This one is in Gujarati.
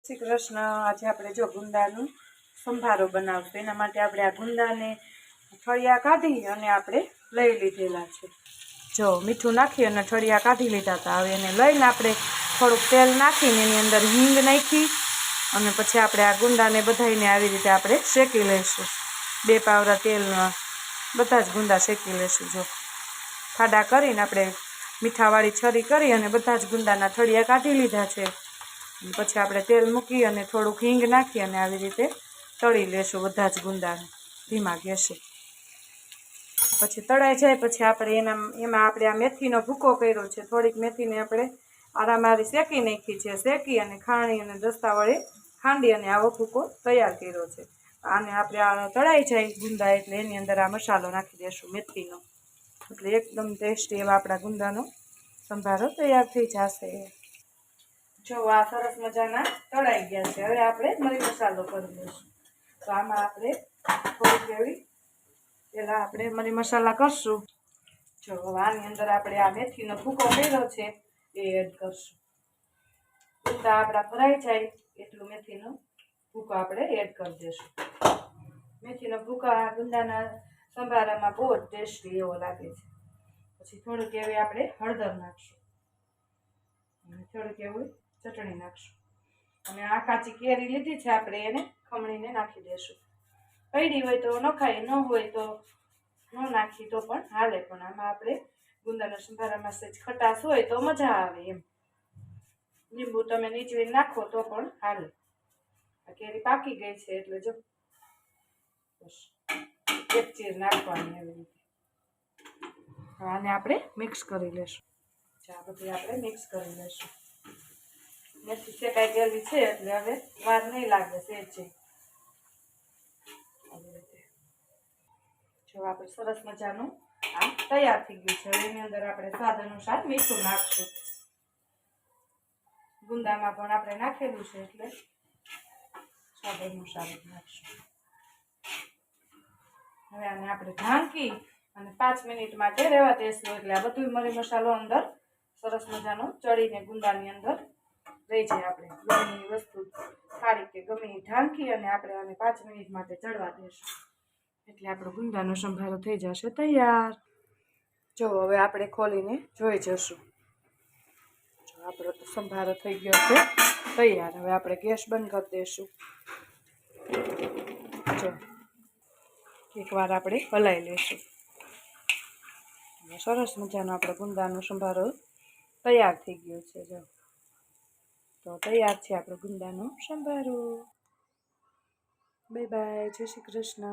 શ્રી કૃષ્ણ। આજે આપણે જો ગુંદાનું સંભારો બનાવશું। એના માટે આપણે આ ગુંદાને ઠળિયા કાઢી અને આપણે લઈ લીધેલા છે। જો મીઠું નાખી અને ઠળિયા કાઢી લીધા હતા। હવે એને લઈને આપણે થોડુંક તેલ નાખીને એની અંદર હિંગ નાખી અને પછી આપણે આ ગુંદાને બધાને આવી રીતે આપણે શેકી લઈશું। 2 પાવડા તેલમાં બધા જ ગુંદા શેકી લઈશું। જો ખાડા કરીને આપણે મીઠાવાળી છરી કરી અને બધા જ ગુંદાના ઠળિયા કાઢી લીધા છે। પછી આપણે તેલ મૂકી અને થોડુંક હિંગ નાખી અને આવી રીતે તળી લેશું બધા જ ગુંદાને ધીમા ગેસે। પછી તળાઈ જાય પછી આપણે એમાં આપણે આ મેથીનો ભૂકો કર્યો છે। થોડીક મેથીને આપણે આરામારી શેકી નાખી છે। શેકી અને ખાણી અને દસ્તા વડે ખાંડી અને આવો ભૂકો તૈયાર કર્યો છે। આને આપણે આ તળાઈ જાય ગુંદા એટલે એની અંદર આ મસાલો નાખી દઈશું મેથીનો, એટલે એકદમ ટેસ્ટી એવા આપણા ગુંદાનો સંભારો તૈયાર થઈ જશે। જો આ સરસ મજાના તળાઈ ગયા છે। હવે આપણે મરી મસાલો કરી લઈશું। તો આમાં આપણે થોડીક એવી પહેલાં આપણે મરી મસાલા કરશું। જો આની અંદર આપણે આ મેથીનો ભૂકો કર્યો છે એ એડ કરશું। ગુંદા આપણા ભરાઈ જાય એટલું મેથીનો ભૂકો આપણે એડ કરી દઈશું। મેથીનો ભૂકો આ ગુંદાના સંભારામાં બહુ જ ટેસ્ટી એવો લાગે છે। પછી થોડુંક એવી આપણે હળદર નાખશું અને થોડુંક એવું ચટણી નાખશું અને આ કાચી કેરી લીધી છે આપણે એને ખમણીને નાખી દઈશું। પડી હોય તો નખાય, ન હોય તો ન નાખી તો પણ હાલે, પણ આમાં આપણે ગુંદાના સંભારામાં સહેજ ખટાશ હોય તો મજા આવે એમ। લીંબુ તમે નીચવી નાખો તો પણ હાલે। આ કેરી પાકી ગઈ છે એટલે જો બસ એક ચીર નાખવાની એવી રીતે। આને આપણે મિક્સ કરી લેશું। આ બધી આપણે મિક્સ કરી લેશું। મેથી શેકાઈ ગયેલી છે એટલે હવે વાર નહીં લાગે સહેજ। જો આપણે સરસ મજાનું આ તૈયાર થઈ ગયું છે। હવે એની અંદર આપણે સ્વાદ અનુસાર મીઠું નાખશું। ગુંદામાં પણ આપણે નાખેલું છે એટલે સ્વાદ અનુસાર નાખશું। હવે આને આપણે ઢાંકી અને 5 મિનિટ માટે રહેવા દઈશું એટલે આ બધું મરી મસાલો અંદર સરસ મજાનો ચડીને ગુંદાની અંદર રહી જાય। આપણે ગમેની વસ્તુ થાળી કે ગમે ઢાંકી અને આપણે આને 5 મિનિટ માટે ચડવા દઈશું એટલે આપણો ગુંદાનો સંભારો થઈ જશે તૈયાર। જો હવે આપણે ખોલીને જોઈ જશું। જો આપણો તો સંભારો થઈ ગયો છે તૈયાર। હવે આપણે ગેસ બંધ કરી દઈશું। જો એકવાર આપણે હલાવી લઈશું। સરસ મજાનો આપણો ગુંદાનો સંભારો તૈયાર થઈ ગયો છે। જો તો તૈયાર છે આપણો ગુંદાનો સંભારો। બાય બાય, જય શ્રી કૃષ્ણ।